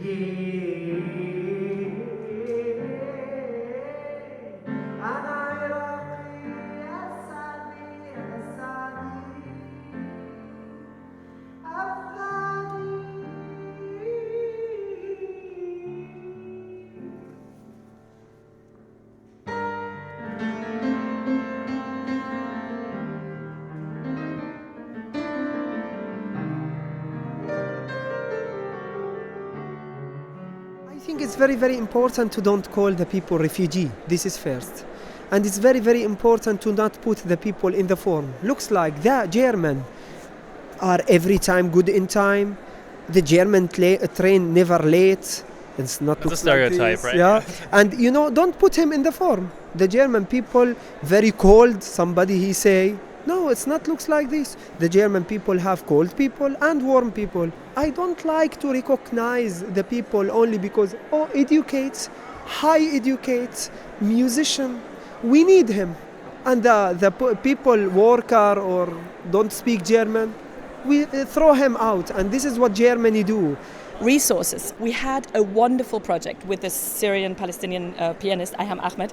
I think it's very, very important to don't call the people refugee. This is first. And it's very, very important to not put the people in the form. Looks like the German are every time good in time. The German train never late. It's not. That's a stereotype, right? Yeah. And don't put him in the form. The German people very cold. Somebody he say. No, it's not looks like this. The German people have cold people and warm people. I don't like to recognize the people only because, educates, high educates, musician. We need him. And the people, worker or don't speak German, we throw him out. And this is what Germany do. Resources. We had a wonderful project with this Syrian-Palestinian pianist, Ayham Ahmed.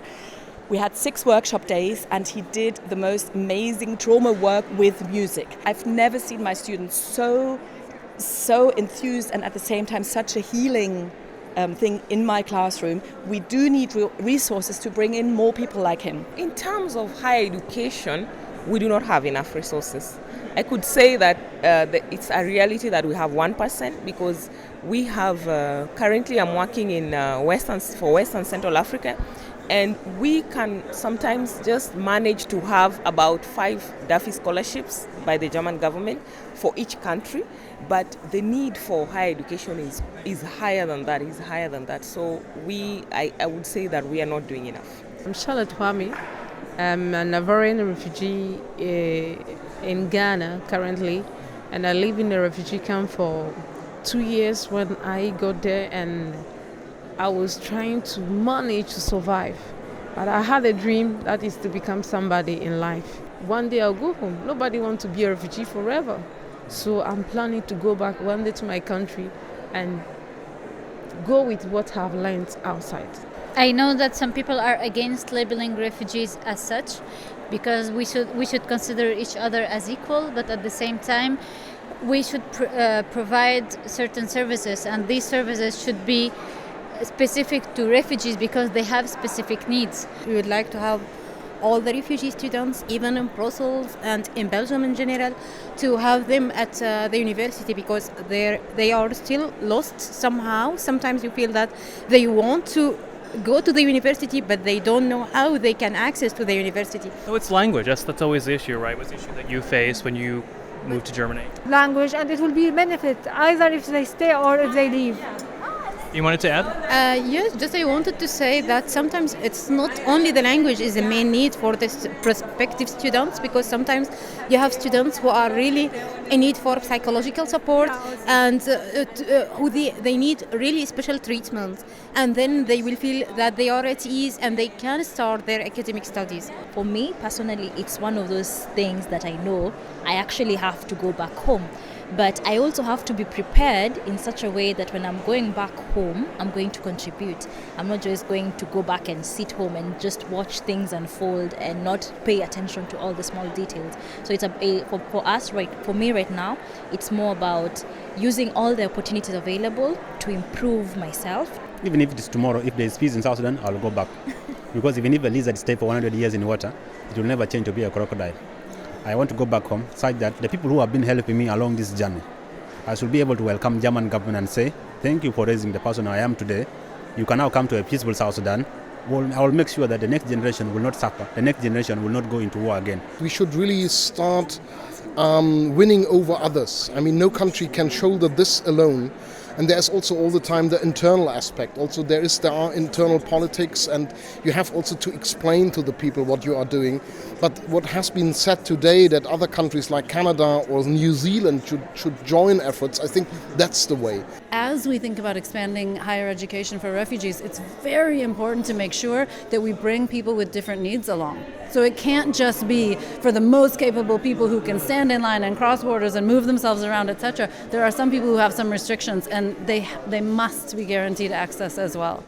We had 6 workshop days and he did the most amazing trauma work with music. I've never seen my students so enthused and at the same time such a healing thing in my classroom. We do need resources to bring in more people like him. In terms of higher education, we do not have enough resources. I could say that it's a reality that we have 1% because we have, currently I'm working in Western Central Africa, and we can sometimes just manage to have about 5 Duffy scholarships by the German government for each country, but the need for higher education is higher than that. So I would say that we are not doing enough. I'm Charlotte Kwame. I'm an Ivorian refugee in Ghana currently, and I live in a refugee camp for 2 years when I got there, and I was trying to manage to survive. But I had a dream that is to become somebody in life. One day I'll go home. Nobody wants to be a refugee forever. So I'm planning to go back one day to my country and go with what I've learned outside. I know that some people are against labeling refugees as such because we should consider each other as equal, but at the same time we should provide certain services, and these services should be specific to refugees because they have specific needs. We would like to have all the refugee students, even in Brussels and in Belgium in general, to have them at the university because they are still lost somehow. Sometimes you feel that they want to go to the university, but they don't know how they can access to the university. So it's language. That's always the issue, right? What's the issue that you face when you move to Germany? Language, and it will be a benefit either if they stay or if they leave. You wanted to add? Yes, just I wanted to say that sometimes it's not only the language is the main need for the prospective students, because sometimes you have students who are really in need for psychological support and who they need really special treatment, and then they will feel that they are at ease and they can start their academic studies. For me personally, it's one of those things that I know I actually have to go back home. But I also have to be prepared in such a way that when I'm going back home, I'm going to contribute. I'm not just going to go back and sit home and just watch things unfold and not pay attention to all the small details. So it's for me right now, it's more about using all the opportunities available to improve myself. Even if it is tomorrow, if there is peace in South Sudan, I'll go back. Because even if a lizard stays for 100 years in water, it will never change to be a crocodile. I want to go back home such that the people who have been helping me along this journey, I should be able to welcome German government and say, thank you for raising the person I am today. You can now come to a peaceful South Sudan. I will make sure that the next generation will not suffer. The next generation will not go into war again. We should really start winning over others. I mean, no country can shoulder this alone. And there's also all the time the internal aspect. Also, there are internal politics, and you have also to explain to the people what you are doing. But what has been said today, that other countries like Canada or New Zealand should join efforts, I think that's the way. As we think about expanding higher education for refugees, it's very important to make sure that we bring people with different needs along. So it can't just be for the most capable people who can stand in line and cross borders and move themselves around, etc. There are some people who have some restrictions, and they must be guaranteed access as well.